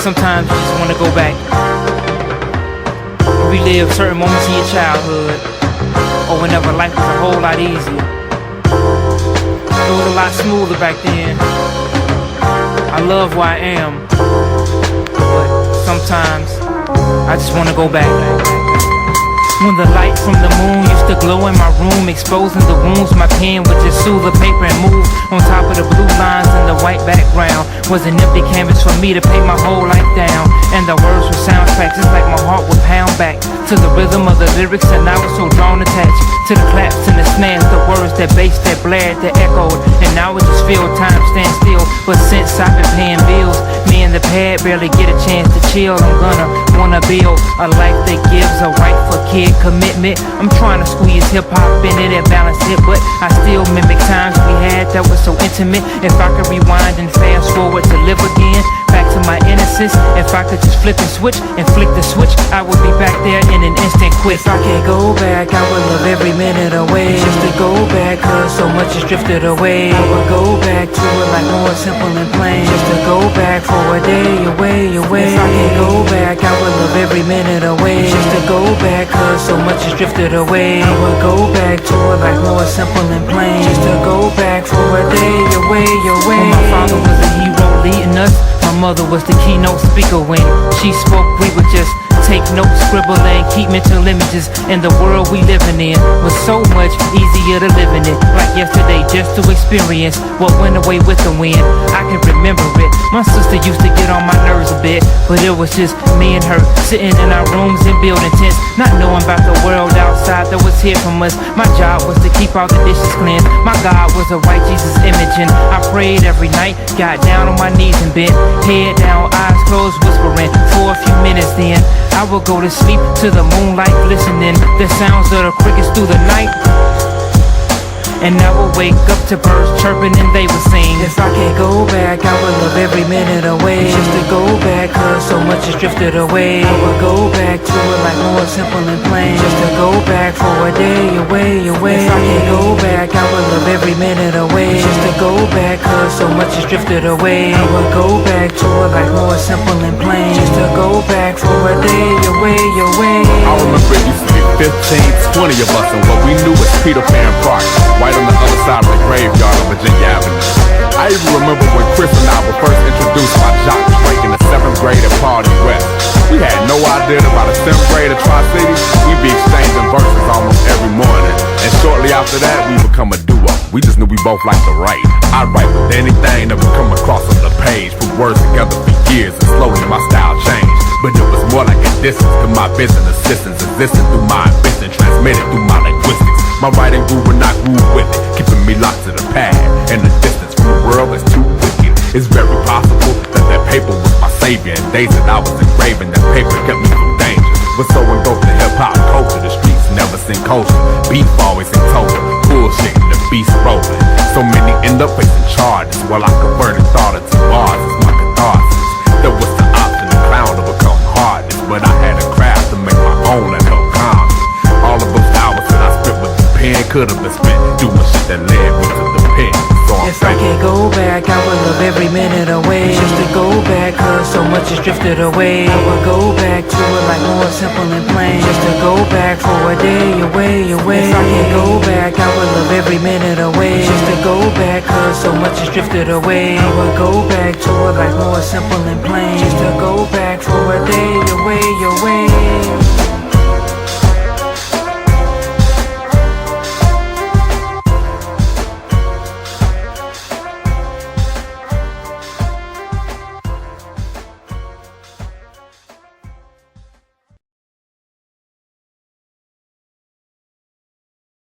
Sometimes you just want to go back, relive certain moments in your childhood, or whenever life was a whole lot easier. It was a lot smoother back then. I love who I am, but sometimes I just want to go back. When the light from the moon used to glow in my room, exposing the wounds, my pen would just soothe the paper and move. On top of the blue lines and the white background was an empty canvas for me to paint my whole life down. And the words were soundtracks, just like my heart would pound back to the rhythm of the lyrics, and I was so drawn attached to the claps and the snares, the words that bass, that blared, that echoed. And now it just feel time stand still. But since I've been paying bills, me and the pad barely get a chance to chill. I'm gonna wanna build a life that gives a rightful kid commitment. I'm trying to squeeze hip-hop in it and balance it, but I still mimic times we had that was so intimate. If I could rewind and fast forward to live again, back to my innocence. If I could just flip and switch and flick the switch, I would be back there in an instant quick. If I can't go back, I would love every minute away. Just to go back, cause so much has drifted away. I would go back to it like more simple and plain. Just to go back for a day away. If I can't go back, I would love every minute away. Just to go back, cause so much has drifted away. I would go back to it like more simple and plain. Just to go back for a day away. When my father was a hero leading us, my mother was the keynote speaker. When she spoke, we would just take notes, scribble, and keep mental images. And the world we living in was so much easier to live in it. Like yesterday, just to experience what went away with the wind. I can remember it. My sister used to get on my nerves a bit, but it was just me and her sitting in our rooms and building tents, not knowing about the world outside that was here from us. My job was to keep all the dishes clean. My God was a white Jesus image, and I prayed every night, got down on my knees and bent, head down, eyes closed, whispering for a few minutes. Then I would go to sleep to the moonlight glistening, the sounds of the crickets through the night. And I would wake up to birds chirping and they would sing. If I can't go back, I would love every minute away. Just to go back, cause so much has drifted away. I would go back to it like more simple and plain. Just to go back for a day away. If I can't go back, I would love every minute away. Just to go back, cause so much has drifted away. I would go back to it like more simple and plain. Just to go back for a day away. I remember it used to be 15, 20 of us in what we knew as Peter Pan Park, right on the other side of the graveyard on Virginia Avenue. I even remember when Chris and I were first introduced by Jock Drake in the 7th grade at Party West. We had no idea about a 7th grade at Tri-City. We'd be exchanging verses almost every morning, and shortly after that we become a duo. We just knew we both liked to write. I'd write with anything that would come across on the page, put words together for years, and slowly my style changed. But it was more like a distance to my business assistance, existing through my ambition, transmitted through my linguistics. My writing grew when I grew with it, keeping me locked to the pad. And the distance from the world is too wicked. It's very possible that paper was my savior. And days that I was engraving, that paper kept me from danger. But so engulfed in hip-hop culture, the streets never seen culture. Beef always in total, bullshit and the beast rolling. So many end up facing charges, while I converted thought into bars as my catharsis. There was the option to clown to become hardest, but I had a craft to make my own and help calm me. All of those hours that I spent with the pen could have been spent doing shit that led me to the pen. So if I can't go back, I would love every minute away. Just to go back, cause so much has drifted away. I would go back to it like more simple and plain. Just to go back for a day away. If I can't go back, I would love every minute away. Just to go back, cause so much has drifted away. I would go back to it like more simple and plain. Just to go back for a day away.